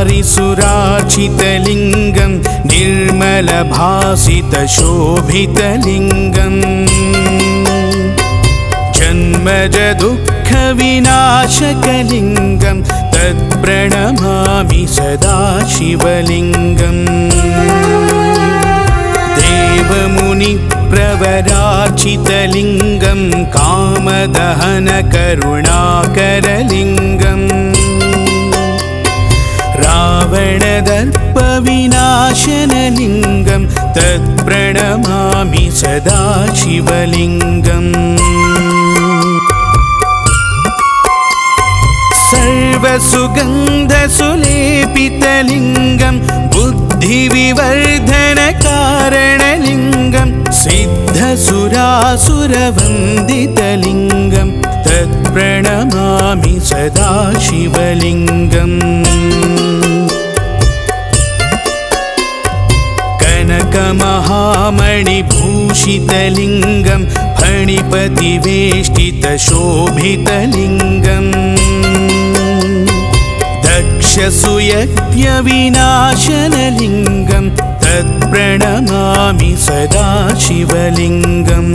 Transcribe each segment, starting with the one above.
ब्रह्ममुरारिसुरार्चितलिङ्गं निर्मलभासितशोभितलिङ्गम् जन्मजदुःखविनाशकलिङ्गं तत्प्रणमामि सदा शिवलिङ्गम् देवमुनिप्रवरार्चितलिङ्गं कामदहनकरुणाकरलिङ्गम् रावणदर्पविनाशनलिङ्गं तत्प्रणमामि सदा शिवलिङ्गम् सर्वसुगन्धसुलेपितलिङ्गं बुद्धिविवर्धनकारणलिङ्गं सिद्धसुरासुरवन्दितलिङ्गं तत्प्रणमामि सदा शिवलिङ्गम् कनकमहामणिभूषितलिङ्गं फणिपतिवेष्टितशोभितलिङ्गम् दक्षसुयज्ञविनाशनलिङ्गं तत्प्रणमामि सदा शिवलिङ्गम्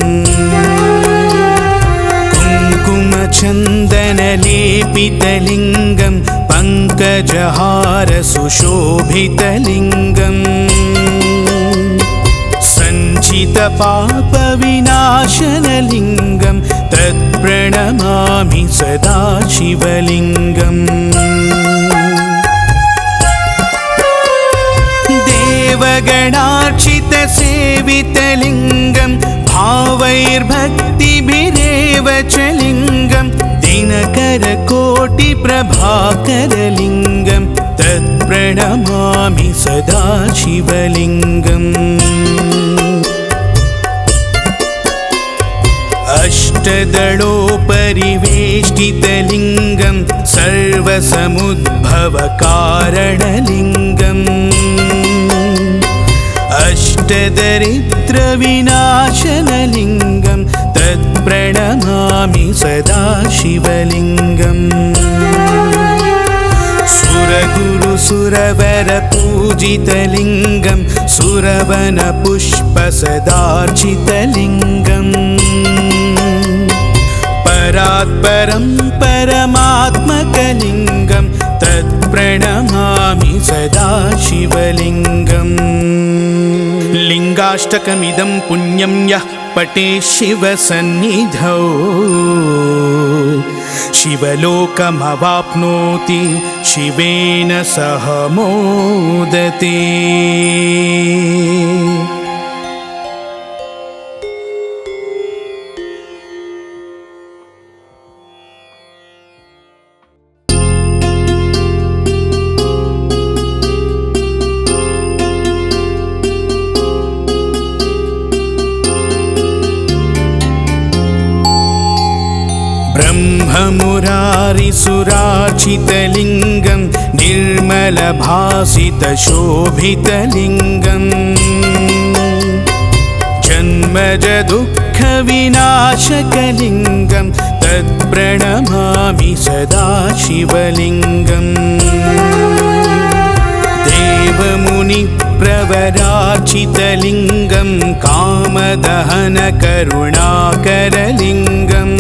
कुङ्कुमचन्दनलेपितलिङ्गं पङ्कजहारसुशोभितलिङ्गम् सञ्चितपापविनाशनलिङ्गं तत्प्रणमामि सदा शिवलिङ्गम् देवगणार्चितसेवितलिङ्गं भावैर्भक्तिभिरेव च लिङ्गं दिनकरकोटिप्रभाकरलिङ्गं तत्प्रणमामि सदा शिवलिङ्गम् अष्टदलोपरिवेष्टितलिङ्गं सर्वसमुद्भवकारणलिङ्गम् अष्टदरिद्रविनाशनलिङ्गं तत्प्रणमामि सदा शिवलिङ्गम् सुरगुरुसुरवरपूजितलिङ्गं सुरवनपुष्पसदार्चितलिङ्गम् परात्परं परमात्मकलिङ्गं तत्प्रणमामि सदा शिवलिङ्गम् लिङ्गाष्टकमिदं पुण्यं यः पठेत् शिवसन्निधौ शिवलोकमवाप्नोति शिवेन सह मोदते। ब्रह्ममुरारिसुरार्चितलिङ्गं निर्मलभासितशोभितलिङ्गम् जन्मजदुःखविनाशकलिङ्गं तत्प्रणमामि सदा शिवलिङ्गम् देवमुनिप्रवरार्चितलिङ्गं कामदहनकरुणाकरलिङ्गम्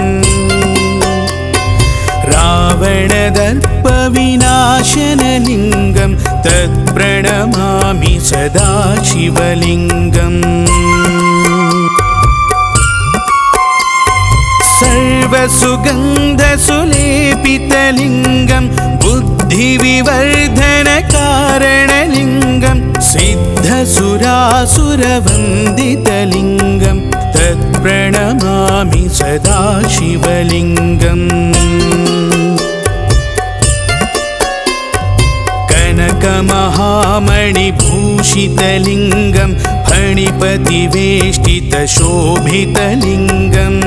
रावणदर्पविनाशनलिङ्गं तत्प्रणमामि सदा शिवलिङ्गम् सर्वसुगन्धसुलेपितलिङ्गं बुद्धिविवर्धनकारणलिङ्गं सिद्धसुरासुरवन्दितलिङ्गं तत्प्रणमामि सदा शिवलिङ्गम् कनकमहामणिभूषितलिङ्गं फणिपतिवेष्टितशोभितलिङ्गम्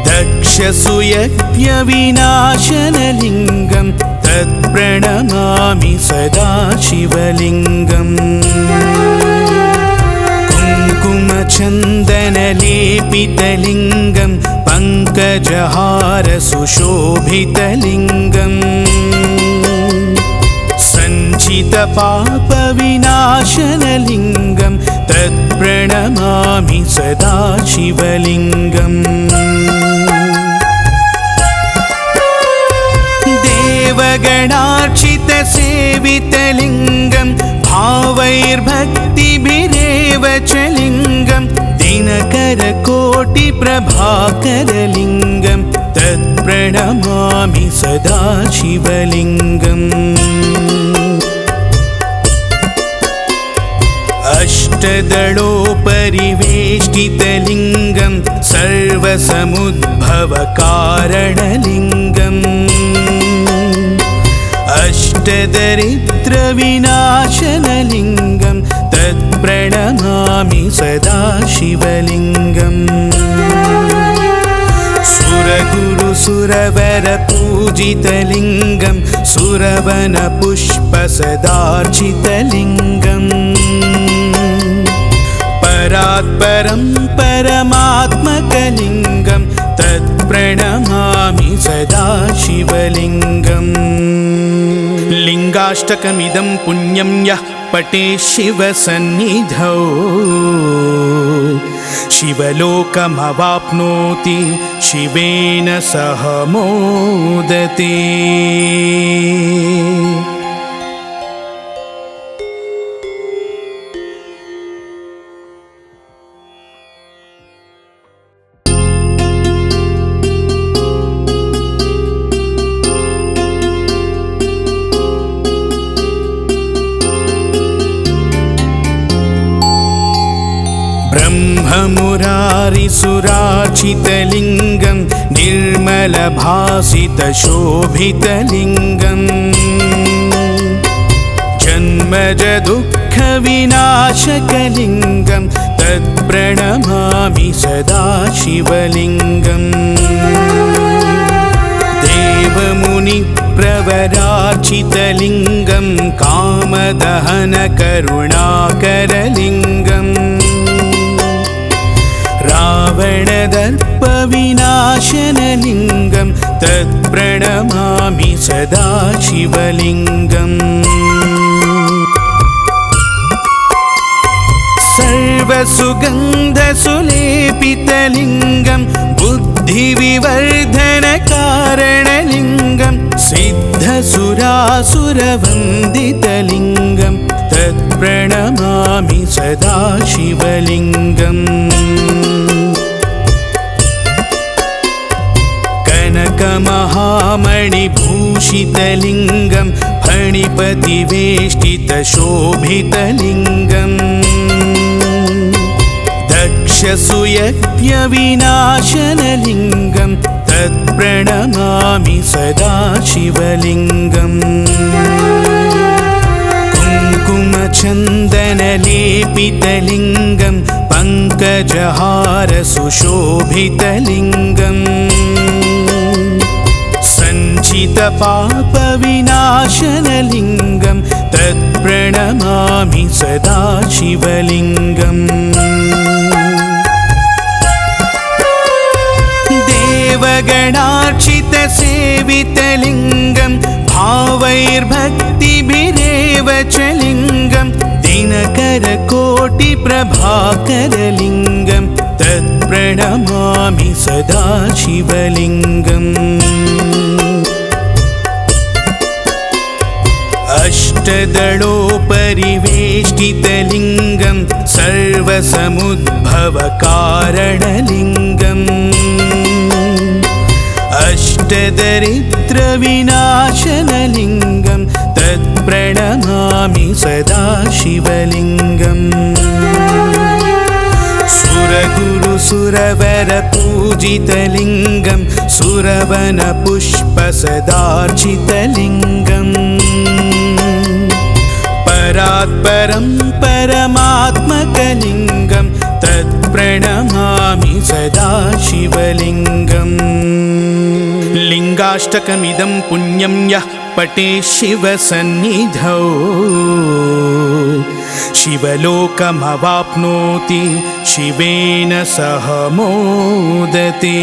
दक्षसुयज्ञविनाशनलिङ्गं तत्प्रणमामि सदा शिवलिङ्गम् कुङ्कुमचन्दनलेपितलिङ्गं पङ्कजहारसुशोभितलिङ्गम् सञ्चितपापविनाशनलिङ्गं तत्प्रणमामि सदा शिवलिङ्गम् देवगणार्चितसेवितलिङ्गं भावैर्भक्तिभिरेव च लिङ्गं दिनकरकोटिप्रभाकरलिङ्गं तत्प्रणमामि सदा शिवलिङ्गम् अष्टदलोपरिवेष्टितलिङ्गं सर्वसमुद्भवकारणलिङ्गम् अष्टदरिद्रविनाशनलिङ्गं तत्प्रणमामि सदा शिवलिङ्गम् सुरगुरुसुरवरपूजितलिङ्गं सुरवनपुष्पसदार्चितलिङ्गम् परात्परं परमात्मकलिङ्गं तत्प्रणमामि सदा शिवलिङ्गम् लिङ्गाष्टकमिदं पुण्यं यः पठेत् शिवसन्निधौ शिवलोकमवाप्नोति शिवेन सह मोदते। ब्रह्ममुरारिसुरार्चितलिङ्गं निर्मलभासितशोभितलिङ्गं जन्मजदुःखविनाशकलिङ्गं तत्प्रणमामि सदा शिवलिङ्गम् देवमुनिप्रवरार्चितलिङ्गं कामदहनकरुणाकरलिङ्गम् रावणदर्पविनाशनलिङ्गं तत्प्रणमामि सदा शिवलिङ्गम् सर्वसुगन्धसुलेपितलिङ्गं बुद्धिविवर्धनकारणलिङ्गं सिद्धसुरासुरवन्दितलिङ्गं तत्प्रणमामि सदा शिवलिङ्गम् कनकमहामणिभूषितलिङ्गं फणिपतिवेष्टितशोभितलिङ्गं दक्षसुयज्ञविनाशनलिङ्गं तत्प्रणमामि सदा शिवलिङ्गम् कुङ्कुमचन्दनलेपितलिङ्गं पङ्कजहारसुशोभितलिङ्गम् सञ्चितपापविनाशनलिङ्गं तत्प्रणमामि सदा शिवलिङ्गम् देवगणार्चितसेवितलिङ्गं भावैर्भक्तिभिरेव च लिङ्गं दिनकरकोटिप्रभाकरलिङ्गं तत्प्रणमामि सदा शिवलिङ्गम् अष्टदलोपरिवेष्टितलिङ्गं सर्वसमुद्भवकारणलिङ्गम् अष्टदरिद्रविनाशनलिङ्गं तत्प्रणमामि सदा शिवलिङ्गम् सुरगुरुसुरवरपूजितलिङ्गं सुरवनपुष्पसदार्चितलिङ्गम् परात्परं परमात्मकलिङ्गं तत्प्रणमामि सदा शिवलिङ्गम् लिङ्गाष्टकमिदं पुण्यं यः पठेत् शिवसन्निधौ शिवलोकमवाप्नोति शिवेन सह मोदते।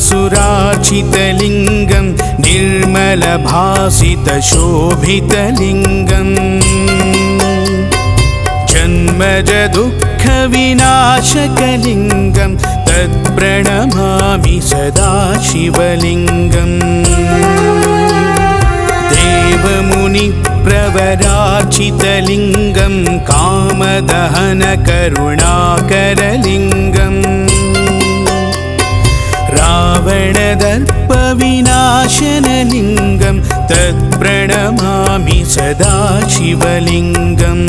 सुरार्चितलिङ्गं निर्मलभासितशोभितलिङ्गम् जन्मज दुःखविनाशकलिङ्गं तत्प्रणमामि सदा शिवलिङ्गम् देवमुनिप्रवरार्चितलिङ्गं कामदहनकरुणाकरलिङ्गम् रावणदर्पविनाशनलिङ्गं तत्प्रणमामि सदा शिवलिङ्गम्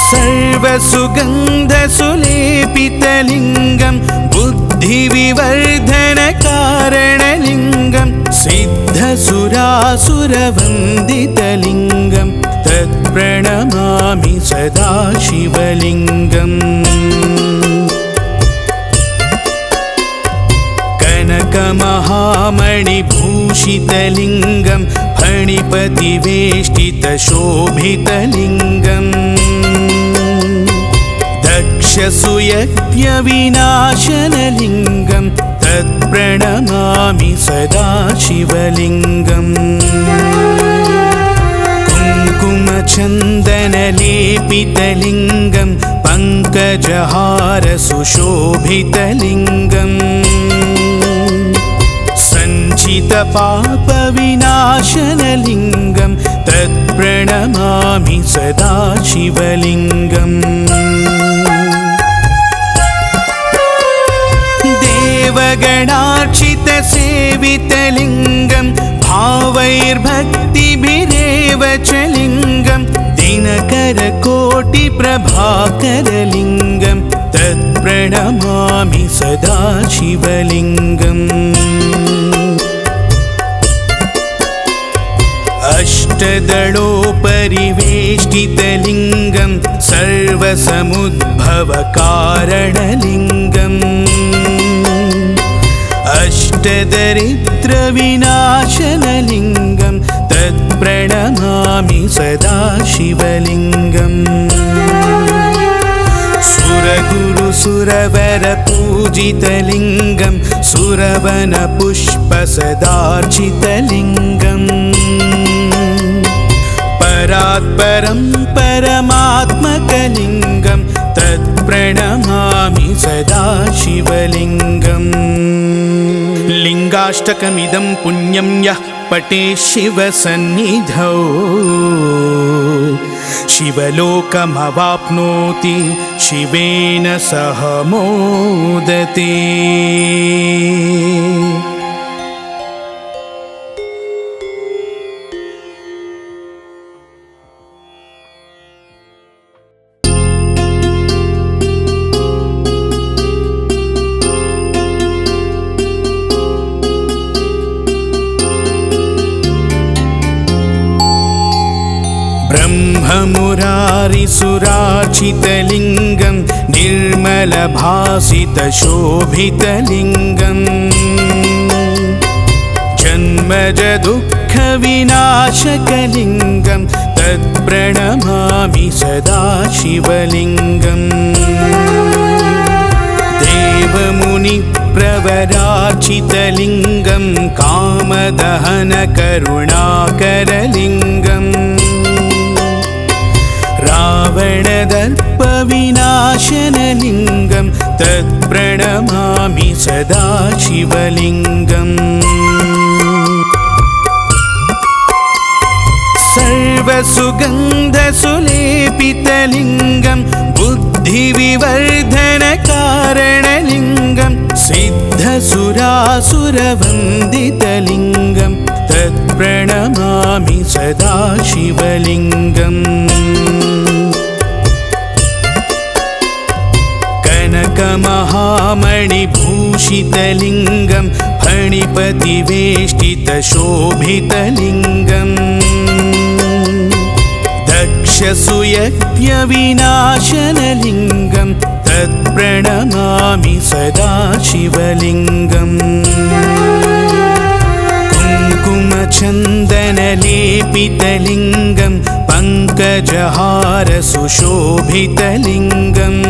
सर्वसुगन्धसुलेपितलिङ्गं बुद्धिविवर्धनकारणलिङ्गं सिद्धसुरासुरवन्दितलिङ्गं तत्प्रणमामि सदा शिवलिङ्गम् कनकमहामणिभूषितलिङ्गं फणिपतिवेष्टितशोभितलिङ्गम् दक्षसुयज्ञविनाशनलिङ्गं तत्प्रणमामि सदा शिवलिङ्गम् कुङ्कुमचन्दनलेपितलिङ्गं पङ्कजहारसुशोभितलिङ्गम् सञ्चितपापविनाशनलिङ्गं तत्प्रणमामि सदा शिवलिङ्गम् देवगणार्चितसेवितलिङ्गं भावैर्भक्तिभिरेव च लिङ्गं दिनकरकोटिप्रभाकरलिङ्गं तत्प्रणमामि सदा शिवलिङ्गम् अष्टदलोपरिवेष्टितलिङ्गं सर्वसमुद्भवकारणलिङ्गम् अष्टदरिद्रविनाशनलिङ्गं तत्प्रणमामि सदा शिवलिङ्गम् सुरगुरुसुरवरपूजितलिङ्गं सुरवनपुष्पसदार्चितलिङ्गम् परात्परं परमात्मकलिङ्गं तत्प्रणमामि सदा शिवलिङ्गम् लिङ्गाष्टकमिदं पुण्यं यः पठेत् शिवसन्निधौ शिवलोकमवाप्नोति शिवेन सह मोदते। ब्रह्ममुरारिसुरार्चितलिङ्गं निर्मलभासितशोभितलिङ्गम् जन्मज दुःखविनाशकलिङ्गं तत्प्रणमामि सदा शिवलिङ्गम् देवमुनिप्रवरार्चितलिङ्गं कामदहनकरुणाकरलिङ्गम् रावणदर्पविनाशनलिङ्गं तत्प्रणमामि सदा शिवलिङ्गम् सर्वसुगन्धसुलेपितलिङ्गं बुद्धिविवर्धनकारणलिङ्गं सिद्धसुरासुरवन्दितलिङ्गं तत्प्रणमामि सदा शिवलिङ्गम् कनकमहामणिभूषितलिङ्गं फणिपतिवेष्टितशोभितलिङ्गम् दक्षसुयज्ञविनाशनलिङ्गं तत्प्रणमामि सदा शिवलिङ्गम् कुङ्कुमचन्दनलेपितलिङ्गं पङ्कजहारसुशोभितलिङ्गम्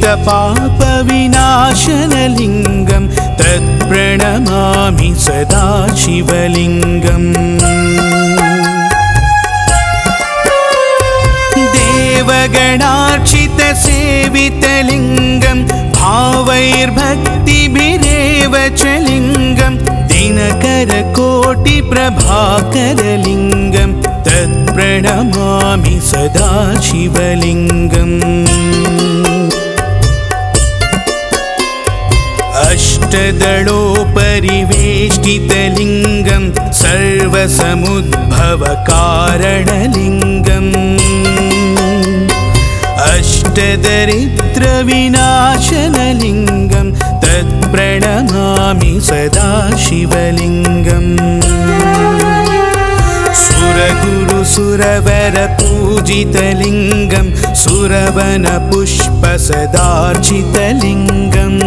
सञ्चितपापविनाशनलिङ्गं तत्प्रणमामि सदा शिवलिङ्गम् देवगणार्चितसेवितलिङ्गं भावैर्भक्तिभिरेव च लिङ्गं दिनकरकोटिप्रभाकरलिङ्गं तत्प्रणमामि सदा शिवलिङ्गम् अष्टदलोपरिवेष्टितलिङ्गं सर्वसमुद्भवकारणलिङ्गम् अष्टदरिद्रविनाशनलिङ्गं तत्प्रणमामि सदा शिवलिङ्गम् सुरगुरुसुरवरपूजितलिङ्गं सुरवनपुष्पसदार्चितलिङ्गम्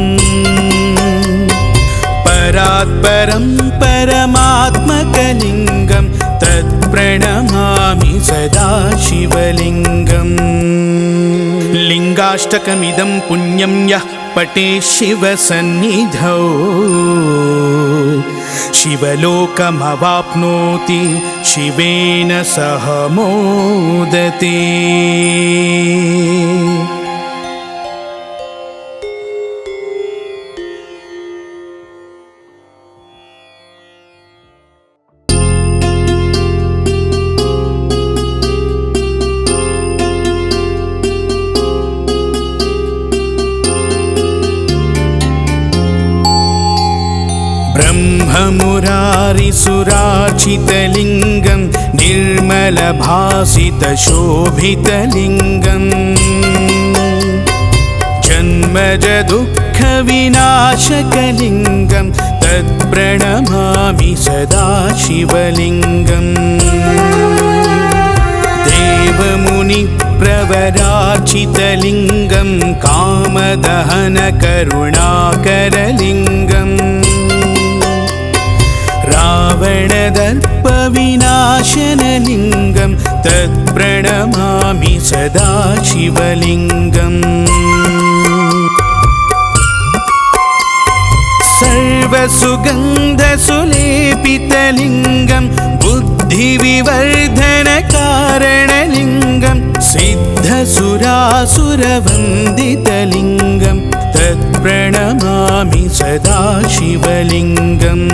परात्परं परमात्मकलिङ्गं तत्प्रणमामि सदा शिवलिङ्गम् लिङ्गाष्टकमिदं पुण्यं यः पठेत् शिवसन्निधौ शिवलोकमवाप्नोति शिवेन सह मोदते। ब्रह्ममुरारिसुरार्चितलिङ्गं निर्मलभासितशोभितलिङ्गं जन्मजदुःखविनाशकलिङ्गं तत्प्रणमामि सदा शिवलिङ्गम् देवमुनिप्रवरार्चितलिङ्गं कामदहनकरुणाकरलिङ्गम् रावणदर्पविनाशनलिङ्गं तत्प्रणमामि सदा शिवलिङ्गम् सर्वसुगन्धसुलेपितलिङ्गं बुद्धिविवर्धनकारणलिङ्गं सिद्धसुरासुरवन्दितलिङ्गं तत्प्रणमामि सदा शिवलिङ्गम्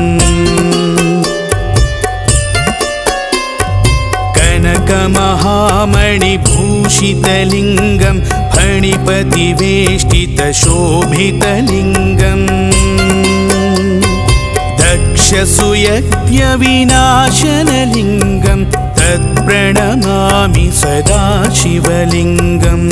कनकमहामणिभूषितलिङ्गं फणिपतिवेष्टितशोभितलिङ्गम् दक्षसुयज्ञविनाशनलिङ्गं तत्प्रणमामि सदा शिवलिङ्गम्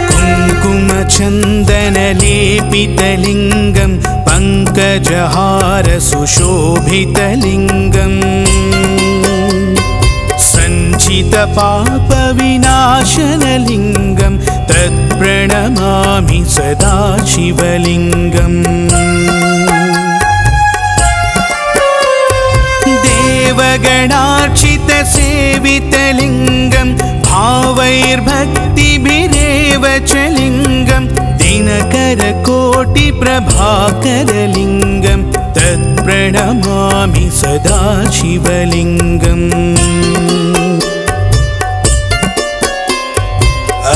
कुङ्कुमचन्दनलेपितलिङ्गं पङ्कजहारसुशोभितलिङ्गम् सञ्चितपापविनाशनलिङ्गं तत्प्रणमामि सदा शिवलिङ्गम् देवगणार्चितसेवितलिङ्गं भावैर्भक्तिभिरेव च लिङ्गं दिनकरकोटिप्रभाकरलिङ्गं तत्प्रणमामि सदा शिवलिङ्गम्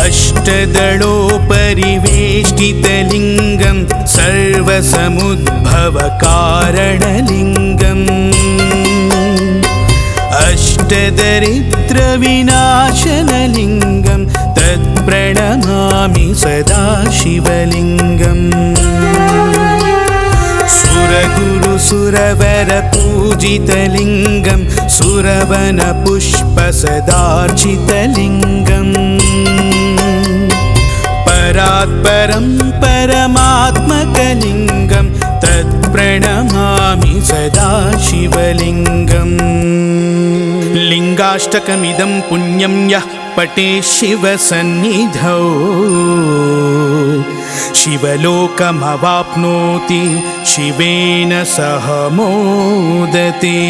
अष्टदलोपरिवेष्टितलिङ्गं सर्वसमुद्भवकारणलिङ्गम् अष्टदरिद्रविनाशनलिङ्गं तत्प्रणमामि सदा शिवलिङ्गम् सुरगुरुसुरवरपूजितलिङ्गं सुरवनपुष्पसदार्चितलिङ्गम् परात्परं परमात्मकलिङ्गं तत्प्रणमामि सदा शिवलिङ्गम् लिङ्गाष्टकमिदं पुण्यं यः पठेत् शिवसन्निधौ शिवलोकमवाप्नोति शिवेन सह मोदते।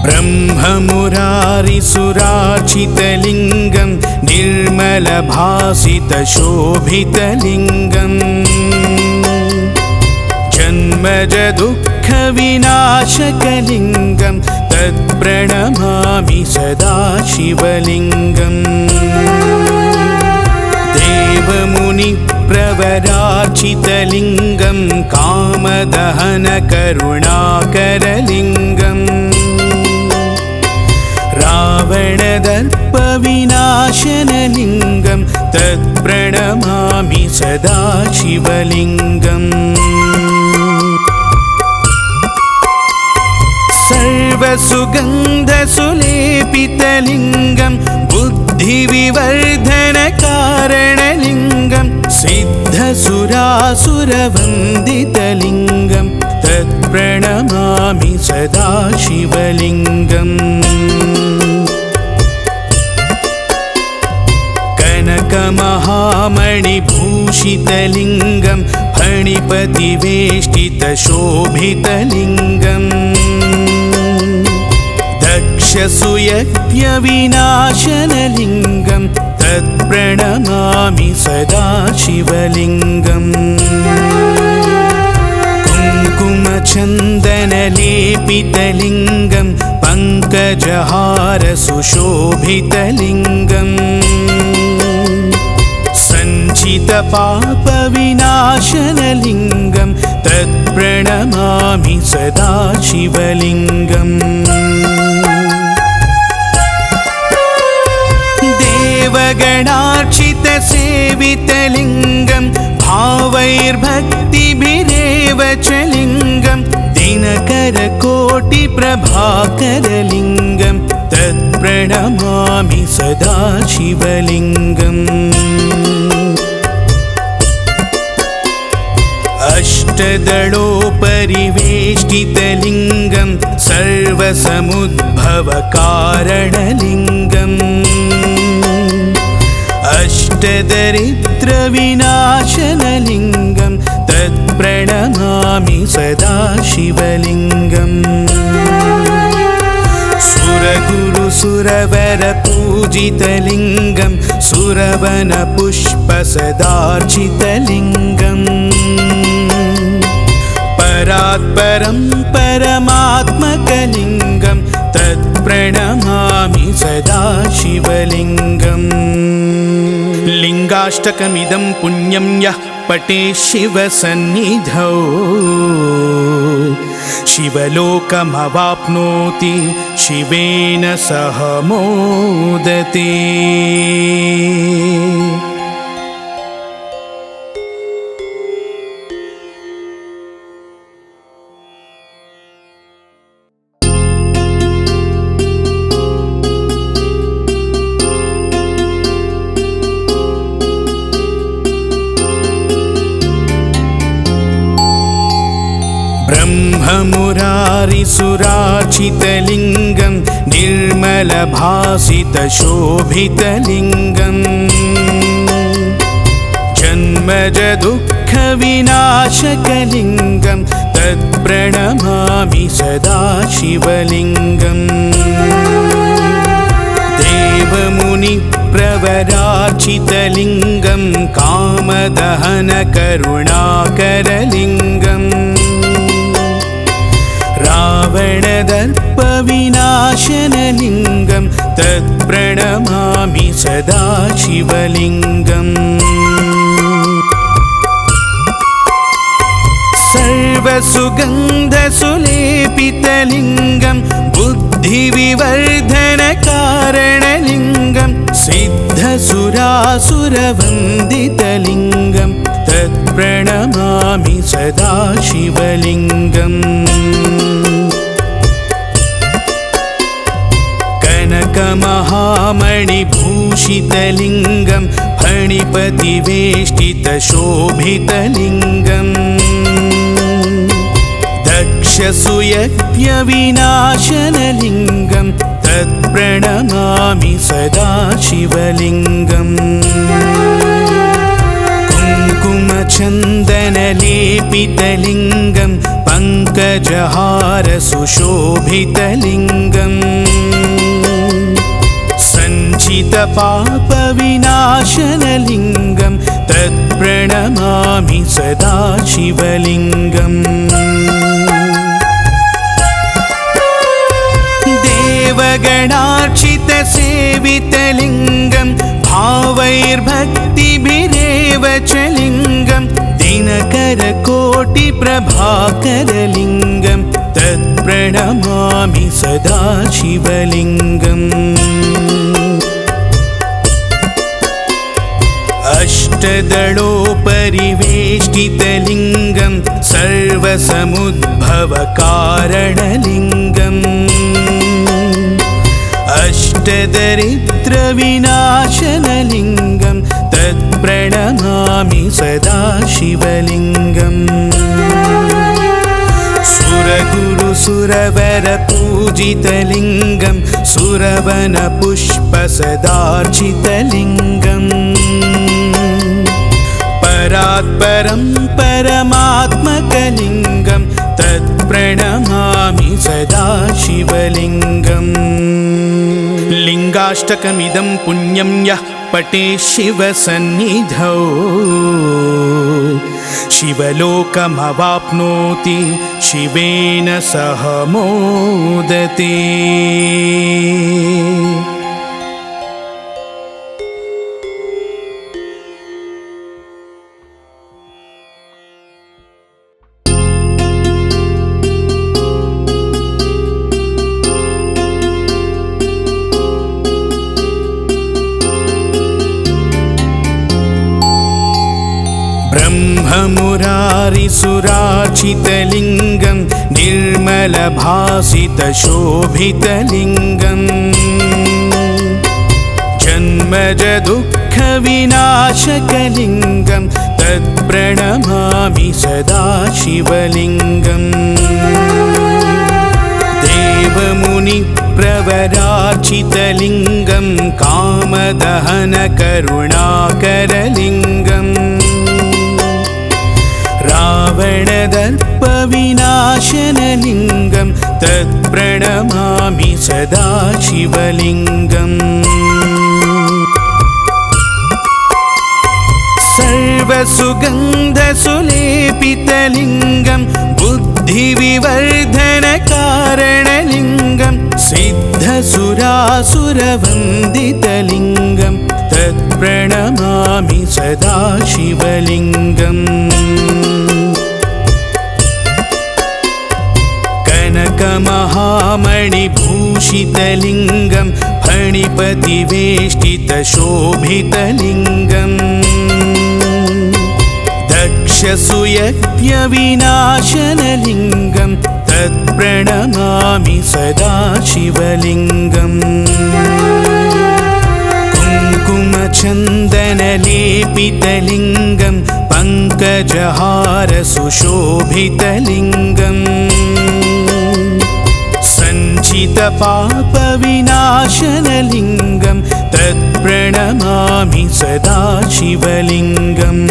ब्रह्ममुरारिसुरार्चितलिङ्गं निर्मलभासितशोभितलिङ्गम् जन्मजदुःखविनाशकलिङ्गं तत्प्रणमामि सदा शिवलिङ्गम् देवमुनिप्रवरार्चितलिङ्गं कामदहनकरुणाकरलिङ्गम् रावणदर्पविनाशनलिङ्गं तत्प्रणमामि सदा शिवलिङ्गम् सर्वसुगन्धसुलेपितलिङ्गं बुद्धिविवर्धनकारणलिङ्गं सिद्धसुरासुरवन्दितलिङ्गं तत्प्रणमामि सदा शिवलिङ्गम् कनकमहामणिभूषितलिङ्गं फणिपतिवेष्टितशोभितलिङ्गम् दक्षसुयज्ञविनाशनलिङ्गं तत्प्रणमामि सदा शिवलिङ्गम् कुङ्कुमचन्दनलेपितलिङ्गं पङ्कजहारसुशोभितलिङ्गम् सञ्चितपापविनाशनलिङ्गं तत्प्रणमामि सदा शिवलिङ्गम् देवगणार्चितसेवितलिङ्गं भावैर्भक्तिभिरेव च लिङ्गं दिनकरकोटिप्रभाकरलिङ्गं तत्प्रणमामि सदा शिवलिङ्गम् अष्टदलोपरिवेष्टितलिङ्गं सर्वसमुद्भवकारणलिङ्गम् अष्टदरिद्रविनाशनलिङ्गं तत्प्रणमामि सदा शिवलिङ्गम् सुरगुरुसुरवरपूजितलिङ्गं सुरवनपुष्पसदार्चितलिङ्गम् परात्परं परमात्मकलिङ्गं तत्प्रणमामि सदा शिवलिङ्गम् लिङ्गाष्टकमिदं पुण्यं यः पठेत् शिवसन्निधौ शिवलोकमवाप्नोति शिवेन सह मोदते। ब्रह्ममुरारिसुरार्चितलिङ्गं निर्मलभासितशोभितलिङ्गम् जन्मजदुःखविनाशकलिङ्गं तत्प्रणमामि सदा शिवलिङ्गम् देवमुनिप्रवरार्चितलिङ्गं कामदहनकरुणाकरलिङ्गम् रावणदर्पविनाशनलिङ्गं तत्प्रणमामि सदा शिवलिङ्गम् सर्वसुगन्धसुलेपितलिङ्गं बुद्धिविवर्धनकारणलिङ्गं सिद्धसुरासुरवन्दितलिङ्गं तत्प्रणमामि सदा शिवलिङ्गम् कनकमहामणिभूषितलिङ्गं फणिपतिवेष्टितशोभितलिङ्गम् दक्षसुयज्ञविनाशनलिङ्गं तत्प्रणमामि सदा शिवलिङ्गम् कुङ्कुमचन्दन चन्दनलेपितलिङ्गं पङ्कजहार सुशोभितलिङ्गम् सञ्चितपापविनाशनलिङ्गं तत्प्रणमामि सदा शिवलिङ्गम् देवगणार्चितसेवितलिङ्गं भावैर्भक्तिभिरेव च लिङ्गं दिनकरकोटिप्रभाकरलिङ्गं तत्प्रणमामि सदा शिवलिङ्गम् अष्टदलोपरिवेष्टितलिङ्गं सर्वसमुद्भवकारणलिङ्गम् अष्टदरिद्रविनाशनलिङ्गं तत्प्रणमामि सदा शिवलिङ्गम् सुरगुरुसुरवरपूजितलिङ्गं सुरवनपुष्पसदार्चितलिङ्गम् परात्परं परमात्मकलिङ्गं तत्प्रणमामि सदा शिवलिङ्गम् लिङ्गाष्टकमिदं पुण्यं यः पठेत् शिवसन्निधौ शिवलोकमवाप्नोति शिवेन सह मोदते। ब्रह्ममुरारिसुरार्चितलिङ्गं निर्मलभासितशोभितलिङ्गम् जन्मजदुःखविनाशकलिङ्गं तत्प्रणमामि सदा शिवलिङ्गम् देवमुनिप्रवरार्चितलिङ्गं कामदहनकरुणाकरलिङ्गम् रावणदर्पविनाशनलिङ्गं तत्प्रणमामि सदा शिवलिङ्गम् सर्वसुगन्धसुलेपितलिङ्गं बुद्धिविवर्धनकारणलिङ्गं सिद्धसुरासुरवन्दितलिङ्गं तत्प्रणमामि सदा शिवलिङ्गम् कनकमहामणिभूषितलिङ्गं फणिपतिवेष्टितशोभितलिङ्गम् दक्षसुयज्ञविनाशनलिङ्गं तत्प्रणमामि सदा शिवलिङ्गम् कुङ्कुमचन्दनलेपितलिङ्गं पङ्कजहार सुशोभितलिङ्गम् सञ्चितपापविनाशनलिङ्गं तत्प्रणमामि सदा शिवलिङ्गम्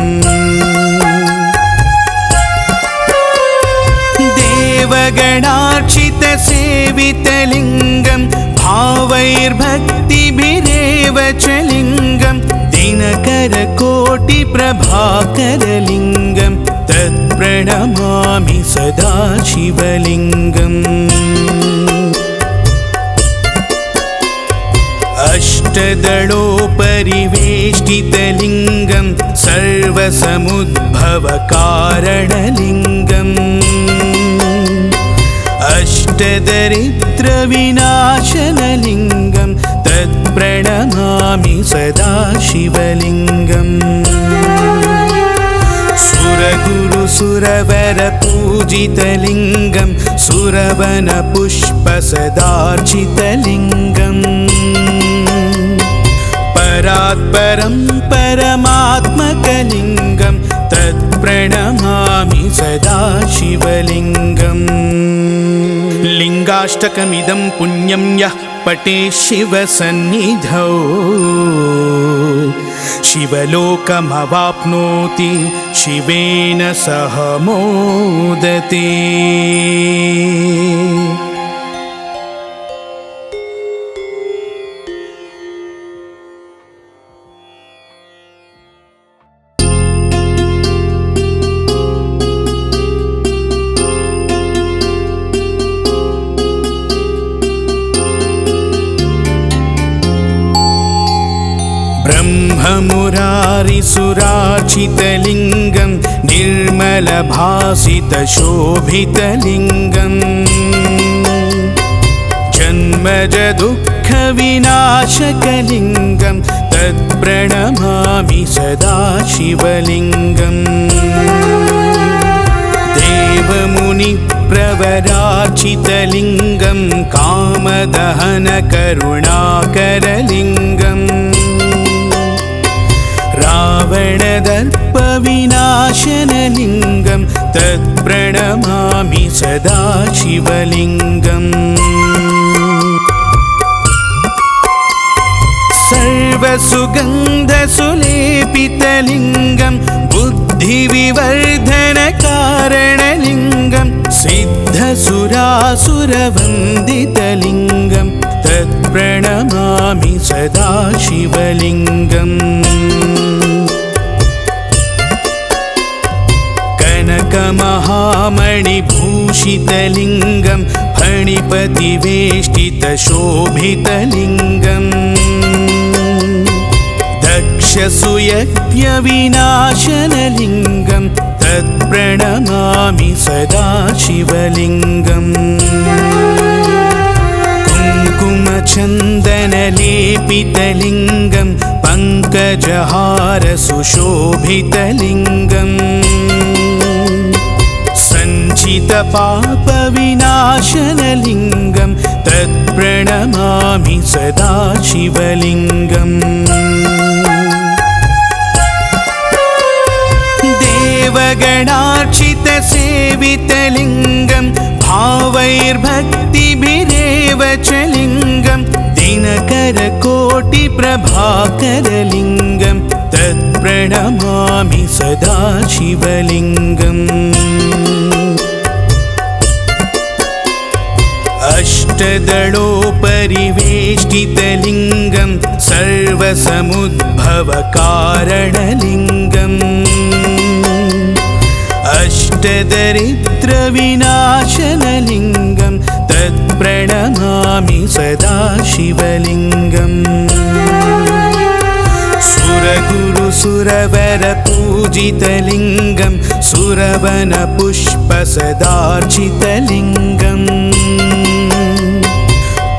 देवगणार्चितसेवितलिङ्गं भावैर्भक्तिभिरेव च लिङ्गं दिनकरकोटिप्रभाकरलिङ्गं तत्प्रणमामि सदा शिवलिङ्गम् अष्टदलोपरिवेष्टितलिङ्गं सर्वसमुद्भवकारणलिङ्गम् अष्टदरिद्रविनाशनलिङ्गं तत्प्रणमामि सदा शिवलिङ्गम् सुरगुरुसुरवरपूजितलिङ्गं सुरवनपुष्पसदार्चितलिङ्गम् परात्परं परमात्मकलिङ्गं तत्प्रणमामि सदा शिवलिङ्गम् लिङ्गाष्टकमिदं पुण्यं यः पठेत् शिवसन्निधौ शिवलोकमवाप्नोति शिवेन सह मोदते। ब्रह्ममुरारिसुरार्चितलिङ्गं निर्मलभासितशोभितलिङ्गम् जन्मजदुःखविनाशकलिङ्गं तत्प्रणमामि सदा शिवलिङ्गम्। देवमुनिप्रवरार्चितलिङ्गं कामदहनकरुणाकरलिङ्गम् रावणदर्पविनाशनलिङ्गं तत्प्रणमामि सदा शिवलिङ्गम्। सर्वसुगन्धसुलेपितलिङ्गं बुद्धिविवर्धनकारणलिङ्गं सिद्धसुरासुरवन्दितलिङ्गं तत्प्रणमामि सदा शिवलिङ्गम्। कनकमहामणिभूषितलिङ्गं फणिपतिवेष्टितशोभितलिङ्गम् दक्षसुयज्ञविनाशनलिङ्गं तत्प्रणमामि सदा शिवलिङ्गम्। कुङ्कुमचन्दनलेपितलिङ्गं पङ्कजहारसुशोभितलिङ्गम् सञ्चितपापविनाशनलिङ्गं तत्प्रणमामि सदा शिवलिङ्गम्। देवगणार्चितसेवितलिङ्गं भावैर्भक्तिभिरेव च लिङ्गं दिनकरकोटिप्रभाकरलिङ्गं तत्प्रणमामि सदा शिवलिङ्गम्। अष्टदलोपरिवेष्टितलिङ्गं सर्वसमुद्भवकारणलिङ्गम् अष्टदरिद्रविनाशनलिङ्गं तत्प्रणमामि सदा शिवलिङ्गम्। सुरगुरुसुरवरपूजितलिङ्गं सुरवनपुष्पसदार्चितलिङ्गम्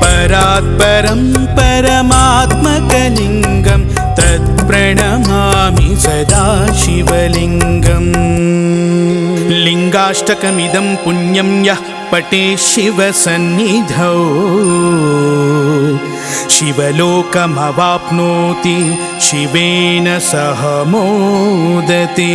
परात्परं परमात्मकलिङ्गं तत्प्रणमामि सदा शिवलिङ्गम्। लिङ्गाष्टकमिदं पुण्यं यः पठेत् शिवसन्निधौ शिवलोकमवाप्नोति शिवेन सह मोदते।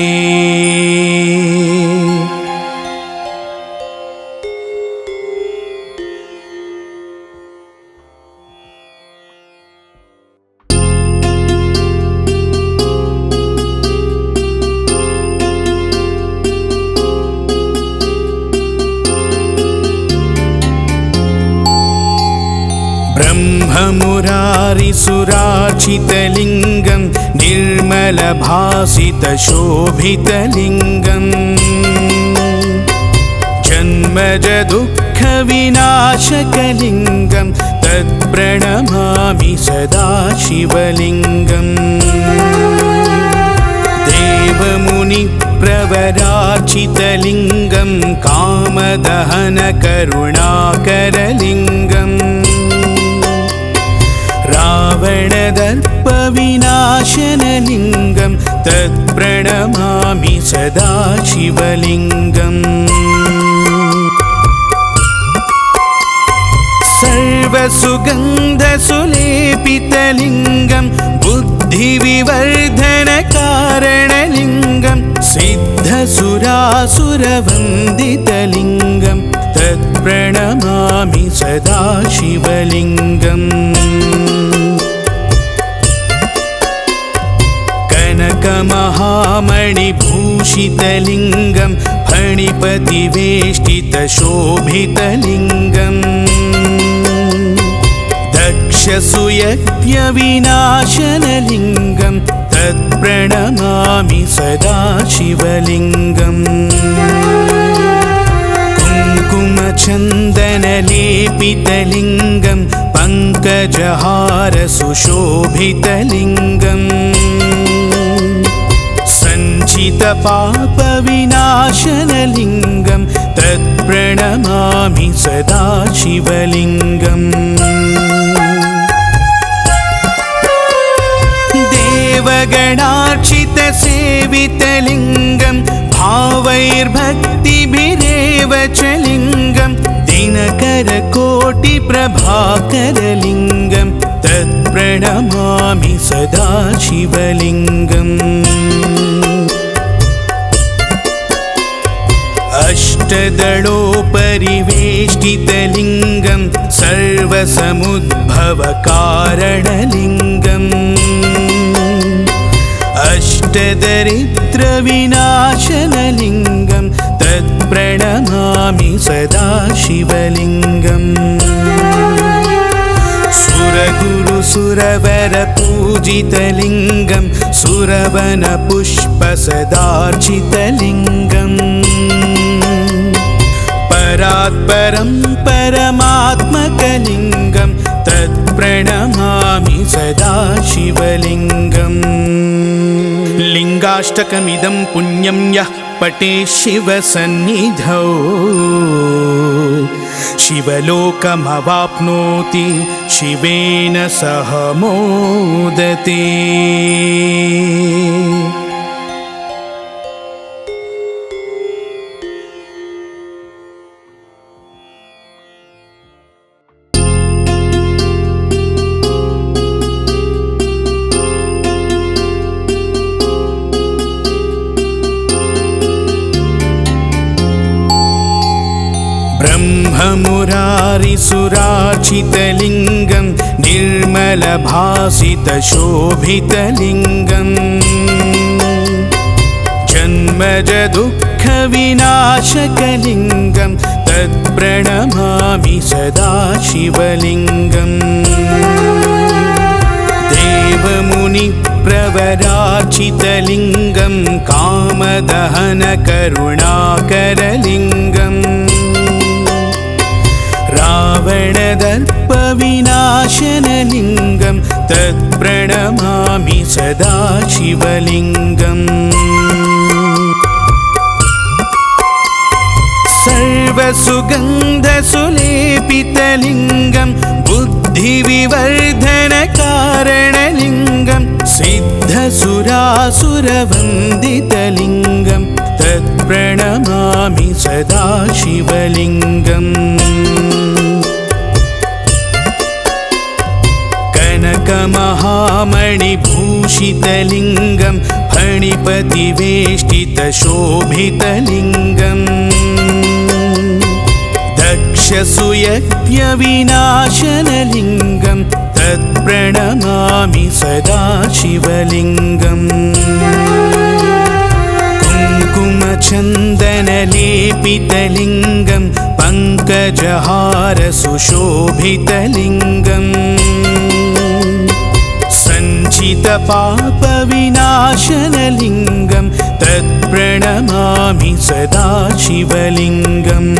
ब्रह्ममुरारिसुरार्चितलिङ्गं निर्मलभासितशोभितलिङ्गं जन्मजदुःखविनाशकलिङ्गं तत्प्रणमामि सदा शिवलिङ्गम्। देवमुनिप्रवरार्चितलिङ्गं कामदहनकरुणाकरलिङ्गम् रावणदर्पविनाशनलिङ्गं तत्प्रणमामि सदा शिवलिङ्गम्। सर्वसुगन्धसुलेपितलिङ्गं बुद्धिविवर्धनकारणलिङ्गं सिद्धसुरासुरवन्दितलिङ्गं तत्प्रणमामि सदा शिवलिङ्गम्। दक्षमहामणिभूषितलिङ्गं फणिपतिवेष्टितशोभितलिङ्गम् दक्षसूयज्ञविनाशनलिङ्गं तत्प्रणमामि सदा शिवलिङ्गम् कुङ्कुमचन्दनलेपितलिङ्गं पङ्कजहारसुशोभितलिङ्गम् सञ्चितपापविनाशनलिङ्गं तत्प्रणमामि सदा शिवलिङ्गम् देवगणार्चितसेवितलिङ्गं भावैर्भक्तिभिरेव च लिङ्गं दिनकरकोटिप्रभाकरलिङ्गं तत्प्रणमामि सदा शिवलिङ्गम् अष्टदलोपरिवेष्टितलिङ्गं सर्वसमुद्भवकारणलिङ्गम् अष्टदरिद्रविनाशनलिङ्गं तत्प्रणमामि सदा शिवलिङ्गम् सुरगुरुसुरवरपूजितलिङ्गं सुरवनपुष्पसदार्चितलिङ्गम् परात्परं परमात्मकलिङ्गं तत्प्रणमामि सदा शिवलिङ्गम् लिङ्गाष्टकमिदं पुण्यं यः पठेत् शिवसन्निधौ शिवलोकमवाप्नोति शिवेन सह मोदते। ब्रह्ममुरारिसुरार्चितलिङ्गं निर्मलभासितशोभितलिङ्गम् जन्मजदुःखविनाशकलिङ्गं तत्प्रणमामि सदा शिवलिङ्गम् देवमुनिप्रवरार्चितलिङ्गं कामदहनकरुणाकरलिङ्गम् रावणदर्पविनाशनलिङ्गं तत्प्रणमामि सदा शिवलिङ्गम् सर्वसुगन्धसुलेपितलिङ्गं बुद्धिविवर्धनकारणलिङ्गं सिद्धसुरासुरवन्दितलिङ्गं तत्प्रणमामि सदा शिवलिङ्गम् कनकमहामणिभूषितलिङ्गं फणिपतिवेष्टितशोभितलिङ्गम् दक्षसूयज्ञविनाशनलिङ्गं तत्प्रणमामि सदा शिवलिङ्गम् कुङ्कुमचन्दनलेपितलिङ्गं पङ्कजहारसुशोभितलिङ्गम् सञ्चितपापविनाशनलिङ्गं तत्प्रणमामि सदा शिवलिङ्गम्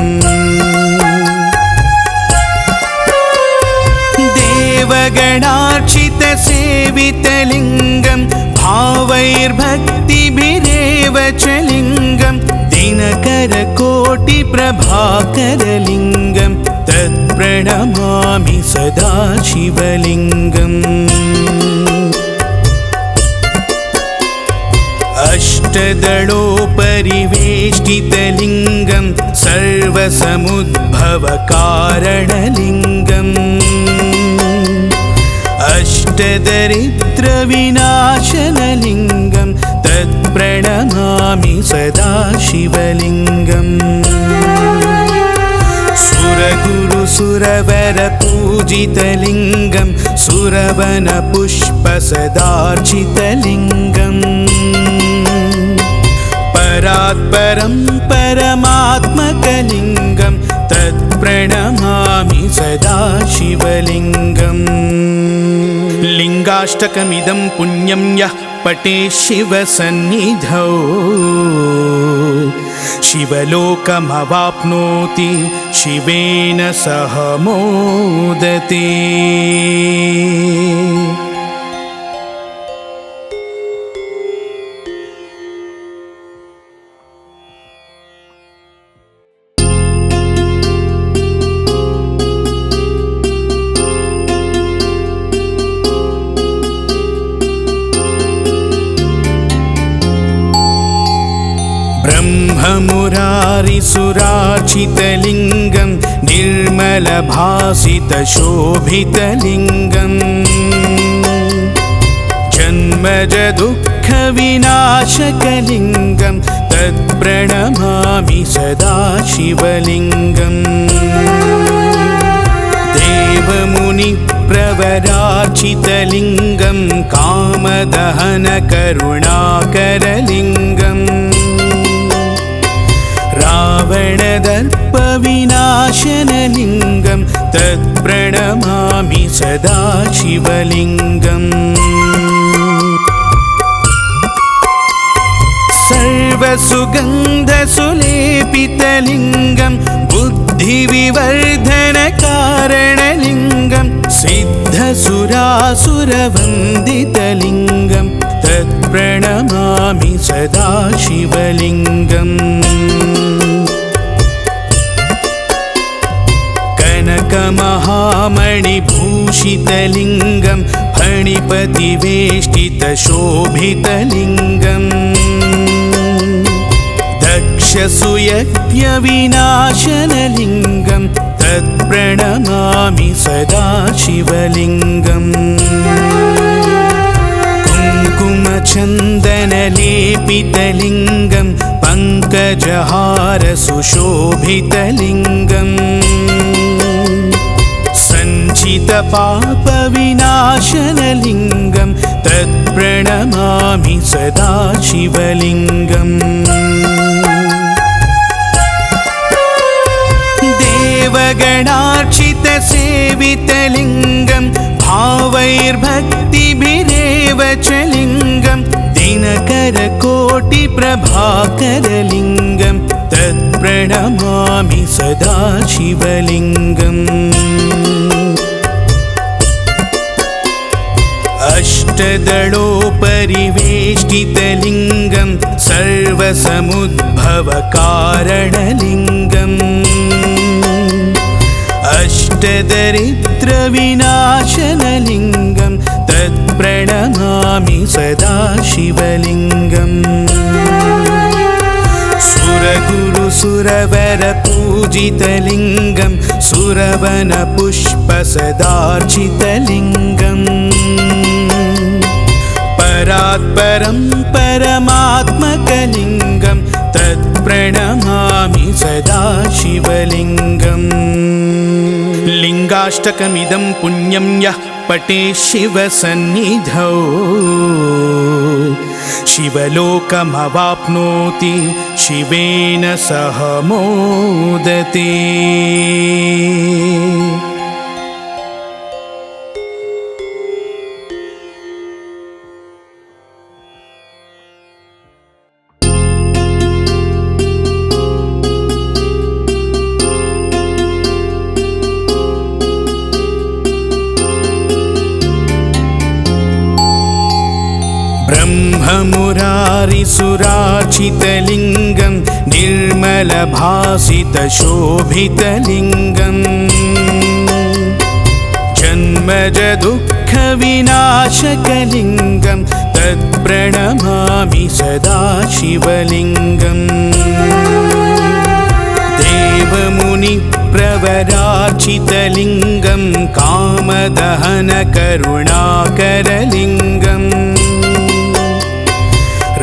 देवगणार्चितसेवितलिङ्गं भावैर्भक्तिभिरेव च लिङ्गं दिनकरकोटिप्रभाकरलिङ्गं तत्प्रणमामि सदा शिवलिङ्गम् अष्टदलोपरिवेष्टितलिङ्गं सर्वसमुद्भवकारणलिङ्गम् अष्टदरिद्रविनाशनलिङ्गं तत्प्रणमामि सदा शिवलिङ्गम् सुरगुरुसुरवरपूजितलिङ्गं सुरवनपुष्पसदार्चितलिङ्गम् परात्परं परमात्मकलिङ्गं तत्प्रणमामि सदा शिवलिङ्गम् लिङ्गाष्टकमिदं पुण्यं यः पठेत् शिवसन्निधौ शिवलोकमवाप्नोति शिवेन सह मोदते। ब्रह्ममुरारिसुरार्चितलिङ्गं निर्मलभासितशोभितलिङ्गं जन्मजदुःखविनाशकलिङ्गं तत्प्रणमामि सदा शिवलिङ्गम् देवमुनिप्रवरार्चितलिङ्गं कामदहनकरुणाकरलिङ्गम् रावणदर्पविनाशनलिङ्गं तत्प्रणमामि सदा शिवलिङ्गम् सर्वसुगन्धसुलेपितलिङ्गं बुद्धिविवर्धनकारणलिङ्गं सिद्धसुरासुरवन्दितलिङ्गं तत्प्रणमामि सदा शिवलिङ्गम् कनकमहामणिभूषितलिङ्गं फणिपतिवेष्टितशोभितलिङ्गं दक्षसुयज्ञविनाशनलिङ्गं तत्प्रणमामि सदा शिवलिङ्गम् कुङ्कुमचन्दनलेपितलिङ्गं पङ्कजहारसुशोभितलिङ्गम् सञ्चितपापविनाशनलिङ्गं तत्प्रणमामि सदा शिवलिङ्गम् देवगणार्चितसेवितलिङ्गं भावैर्भक्तिभिरेव च लिङ्गं दिनकरकोटिप्रभाकरलिङ्गं तत्प्रणमामि सदा शिवलिङ्गम् अष्टदलोपरिवेष्टितलिङ्गं सर्वसमुद्भवकारणलिङ्गम् अष्टदरिद्रविनाशनलिङ्गं तत्प्रणमामि सदा शिवलिङ्गम् सुरगुरुसुरवरपूजितलिङ्गं सुरवनपुष्पसदार्चितलिङ्गम् परात्परं परमात्मकलिङ्गं तत्प्रणमामि सदा शिवलिङ्गम् लिङ्गाष्टकमिदं पुण्यं यः पठेत् शिवसन्निधौ शिवलोकमवाप्नोति शिवेन सह मोदते। ब्रह्ममुरारिसुरार्चितलिङ्गं निर्मलभासितशोभितलिङ्गं जन्मजदुःखविनाशकलिङ्गं तत्प्रणमामि सदा शिवलिङ्गम् देवमुनिप्रवरार्चितलिङ्गं कामदहनकरुणाकरलिङ्गम्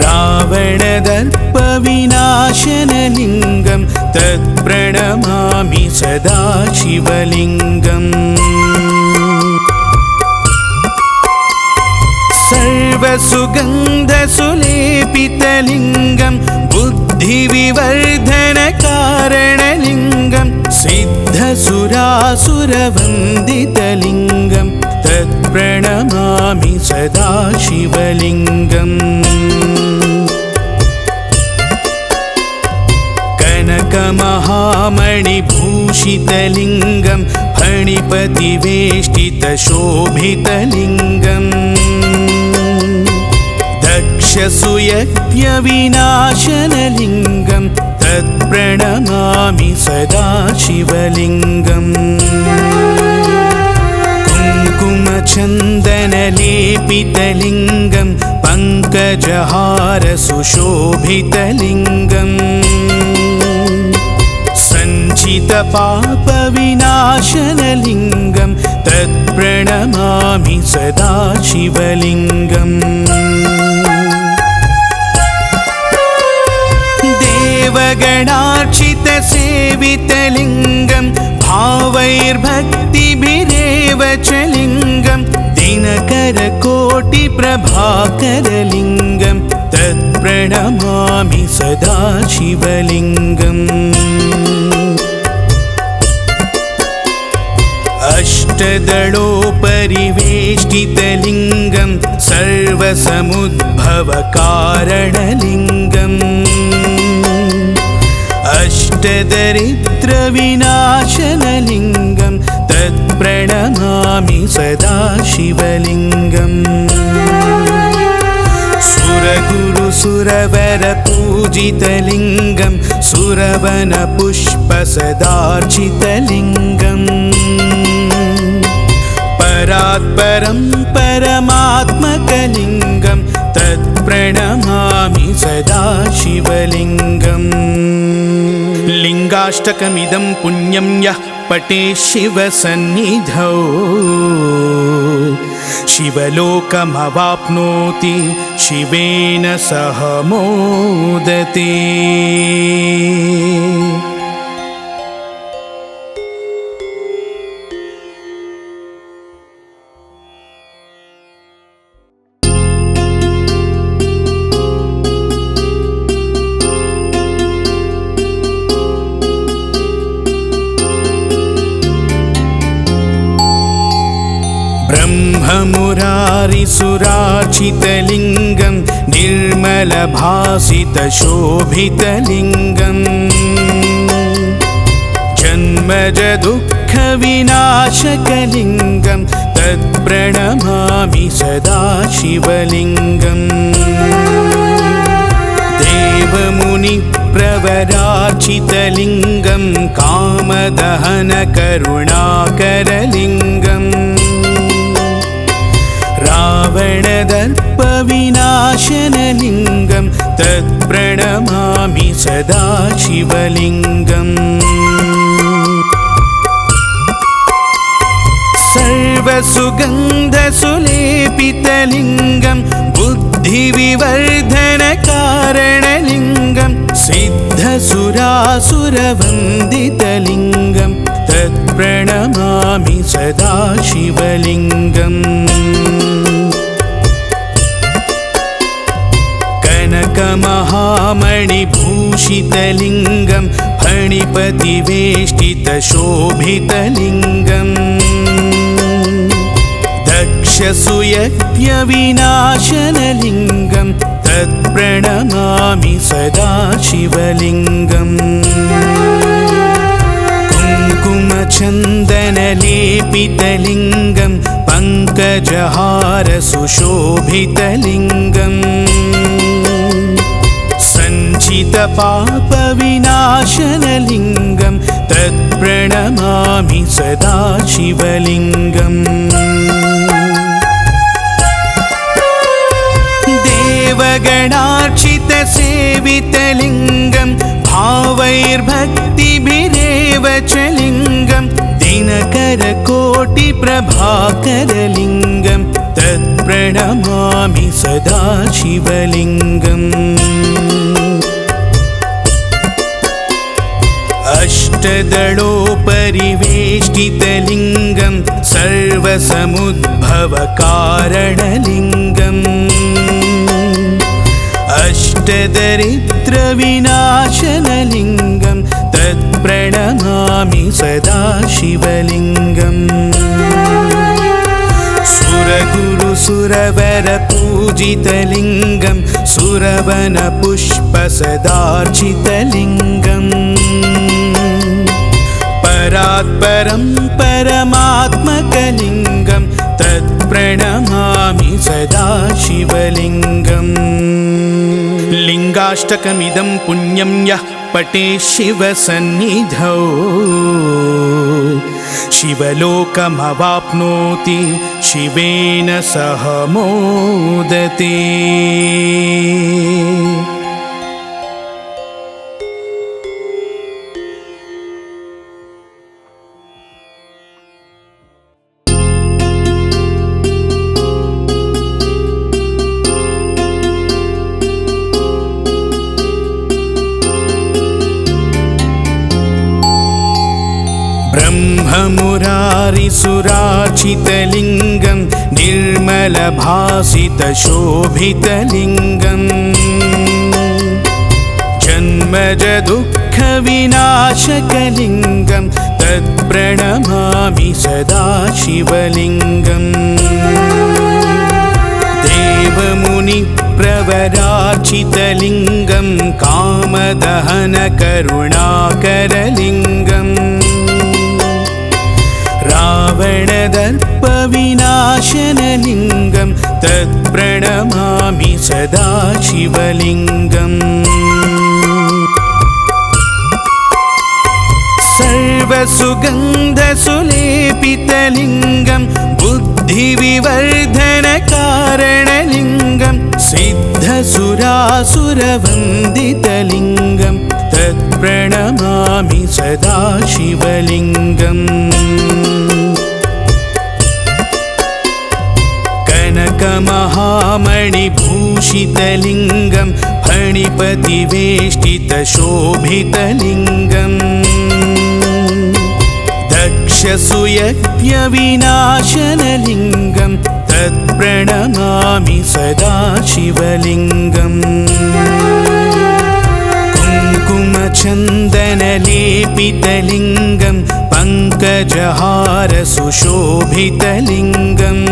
रावणदर्पविनाशनलिङ्गं तत्प्रणमामि सदा शिवलिङ्गम् सर्वसुगन्धसुलेपितलिङ्गं बुद्ध बुद्धिविवर्धनकारणलिङ्गं सिद्धसुरासुरवन्दितलिङ्गं तत्प्रणमामि सदा शिवलिङ्गम् कनकमहामणिभूषितलिङ्गं फणिपतिवेष्टितशोभितलिङ्गम् दक्षसूयज्ञविनाशनलिङ्गं तत्प्रणमामि सदा शिवलिङ्गम् कुङ्कुमचन्दनलेपितलिङ्गं पङ्कजहारसुशोभितलिङ्गम् सञ्चितपापविनाशनलिङ्गं तत्प्रणमामि सदा शिवलिङ्गम् देवगणार्चितसेवितलिङ्गं भावैर्भक्तिभिरेव च लिङ्गं दिनकरकोटिप्रभाकरलिङ्गं तत्प्रणमामि सदा शिवलिङ्गम् अष्टदलोपरिवेष्टितलिङ्गं सर्वसमुद्भवकारणलिङ्गम् अष्टदरिद्रविनाशनलिङ्गं तत्प्रणमामि सदा शिवलिङ्गम् सुरगुरुसुरवरपूजितलिङ्गं सुरवनपुष्पसदार्चितलिङ्गम् परात्परं परमात्मकलिङ्गं तत्प्रणमामि सदा शिवलिङ्गम् लिङ्गाष्टकमिदं पुण्यं यः पठेत् शिवसन्निधौ शिवलोकमवाप्नोति शिवेन सह मोदते। ब्रह्ममुरारिसुरार्चितलिङ्गं निर्मलभासितशोभितलिङ्गम् जन्मजदुःखविनाशकलिङ्गं तत्प्रणमामि सदा शिवलिङ्गम् देवमुनिप्रवरार्चितलिङ्गं कामदहनकरुणाकरलिङ्गम् रावणदर्पविनाशनलिङ्गं तत्प्रणमामि सदा शिवलिङ्गम् सर्वसुगन्धसुलेपितलिङ्गं बुद्धिविवर्धनकारणलिङ्गं सिद्धसुरासुरवन्दितलिङ्गं तत्प्रणमामि सदा शिवलिङ्गम् कनकमहामणिभूषितलिङ्गं फणिपतिवेष्टितशोभितलिङ्गम् दक्षसूयज्ञविनाशनलिङ्गं तत्प्रणमामि सदा शिवलिङ्गम् कुङ्कुमचन्दनलेपितलिङ्गं पङ्कजहारसुशोभितलिङ्गम् सञ्चितपापविनाशनलिङ्गं तत्प्रणमामि सदा शिवलिङ्गम् देवगणार्चितसेवितलिङ्गं भावैर्भक्तिभिरेव च लिङ्गं दिनकरकोटिप्रभाकरलिङ्गं तत्प्रणमामि सदा शिवलिङ्गम् अष्टदलोपरिवेष्टितलिङ्गं सर्वसमुद्भवकारणलिङ्गम् अष्टदरिद्रविनाशनलिङ्गं तत्प्रणमामि सदा शिवलिङ्गम् सुरगुरुसुरवरपूजितलिङ्गं सुरवनपुष्पसदार्चितलिङ्गम् परात्परं परमात्मकलिङ्गं तत्प्रणमामि सदा शिवलिङ्गम् लिङ्गाष्टकमिदं पुण्यं यः पठेत् शिवसन्निधौ शिवलोकमवाप्नोति शिवेन सह मोदते। ब्रह्ममुरारिसुरार्चितलिङ्गं निर्मलभासितशोभितलिङ्गम् जन्मजदुःखविनाशकलिङ्गं तत्प्रणमामि सदा शिवलिङ्गम् देवमुनिप्रवरार्चितलिङ्गं कामदहनकरुणाकरलिङ्गम् रावणदर्पविनाशनलिङ्गं तत्प्रणमामि सदा शिवलिङ्गम् सर्वसुगन्धसुलेपितलिङ्गं बुद्धिविवर्धनकारणलिङ्गं सिद्धसुरासुरवन्दितलिङ्गं तत्प्रणमामि सदा शिवलिङ्गम् कनकमहामणिभूषितलिङ्गं फणिपतिवेष्टितशोभितलिङ्गम् दक्षसुयज्ञविनाशनलिङ्गं तत्प्रणमामि सदा शिवलिङ्गम् कुङ्कुमचन्दनलेपितलिङ्गं पङ्कजहारसुशोभितलिङ्गम्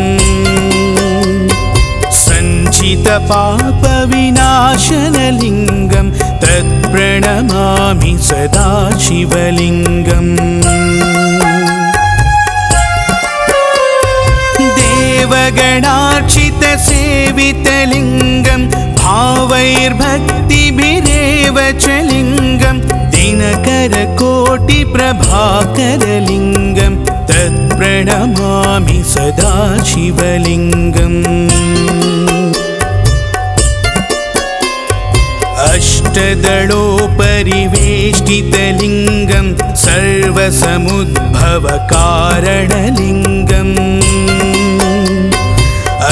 सञ्चितपापविनाशनलिङ्गं तत्प्रणमामि सदा शिवलिङ्गम् देवगणार्चितसेवितलिङ्गं भावैर्भक्तिभिरेव च लिङ्गं दिनकरकोटिप्रभाकरलिङ्गं तत्प्रणमामि सदा शिवलिङ्गम् अष्टदलोपरिवेष्टितलिङ्गं सर्वसमुद्भवकारणलिङ्गम्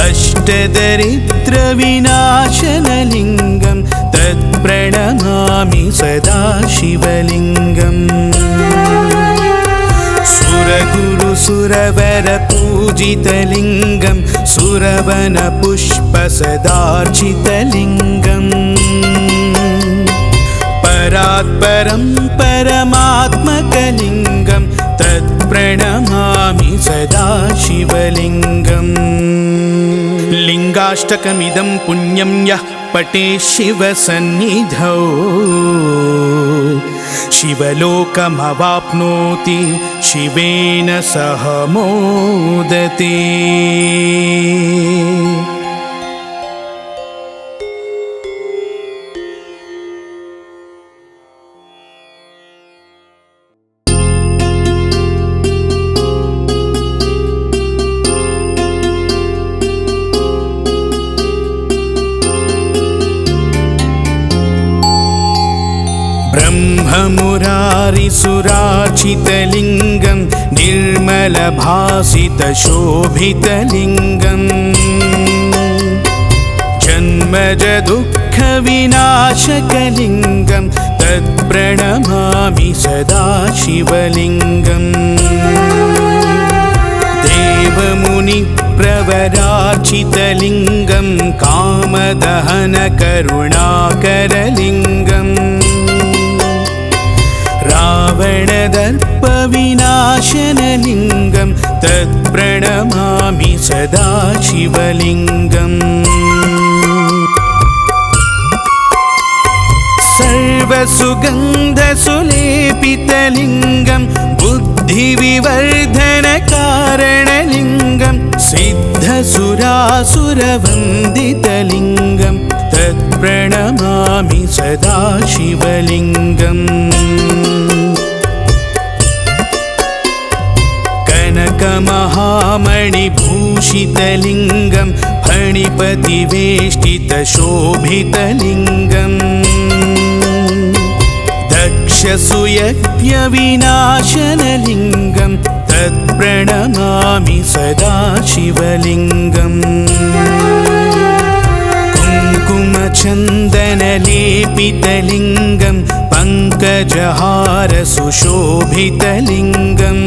अष्टदरिद्रविनाशनलिङ्गं तत्प्रणमामि सदा शिवलिङ्गम् सुरगुरुसुरवरपूजितलिङ्गं सुरवनपुष्पसदार्चितलिङ्गम् परात्परं परमात्मकलिङ्गं तत्प्रणमामि सदा शिवलिङ्गम् लिङ्गाष्टकमिदं पुण्यं यः पठेत् शिवसन्निधौ शिवलोकमवाप्नोति शिवेन सह मोदते। ब्रह्ममुरारिसुरार्चितलिङ्गं निर्मलभासितशोभितलिङ्गम् जन्मजदुःखविनाशकलिङ्गं तत्प्रणमामि सदा शिवलिङ्गम् देवमुनि प्रवरार्चितलिङ्गं कामदहनकरुणाकरलिङ्गम् रावणदर्पविनाशनलिङ्गं तत्प्रणमामि सदा शिवलिङ्गम् सर्वसुगन्धसुलेपितलिङ्गं बुद्धिविवर्धनकारणलिङ्गं सिद्धसुरासुरवन्दितलिङ्गं तत्प्रणमामि सदा शिवलिङ्गम् कनकमहामणिभूषितलिङ्गं फणिपतिवेष्टितशोभितलिङ्गम् दक्षसुयज्ञविनाशनलिङ्गं तत्प्रणमामि सदा शिवलिङ्गम् कुङ्कुमचन्दनलेपितलिङ्गं पङ्कजहारसुशोभितलिङ्गम्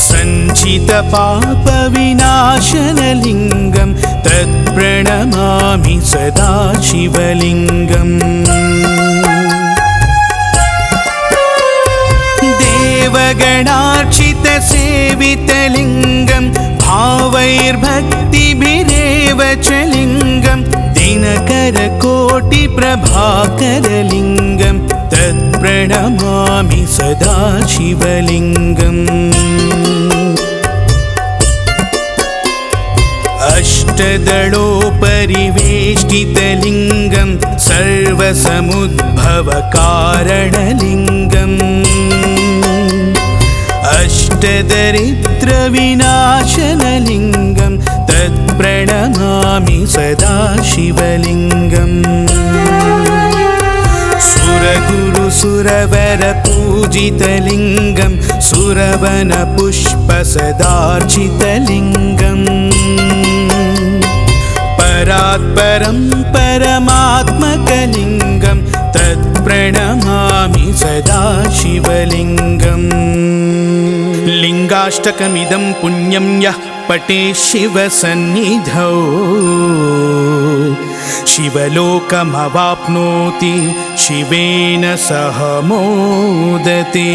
सञ्चितपापविनाशनलिङ्गं तत्प्रणमामि सदा शिवलिङ्गम् देवगणार्चितसेवितलिङ्गं भावैर्भक्तिभिरेव च लिङ्गं दिनकरकोटिप्रभाकरलिङ्गं तत्प्रणमामि सदा शिवलिङ्गम् अष्टदलोपरिवेष्टितलिङ्गं सर्वसमुद्भवकारणलिङ्गम् अष्टदरिद्रविनाशनलिङ्गं तत्प्रणमामि सदा शिवलिङ्गम् सुरगुरुसुरवरपूजितलिङ्गं सुरवनपुष्पसदार्चितलिङ्गम् परात्परं परमात्मकलिङ्गं तत्प्रणमामि सदा शिवलिङ्गम् लिङ्गाष्टकमिदं पुण्यं यः पठेत् शिवसन्निधौ शिवलोकमवाप्नोति शिवेन सह मोदते।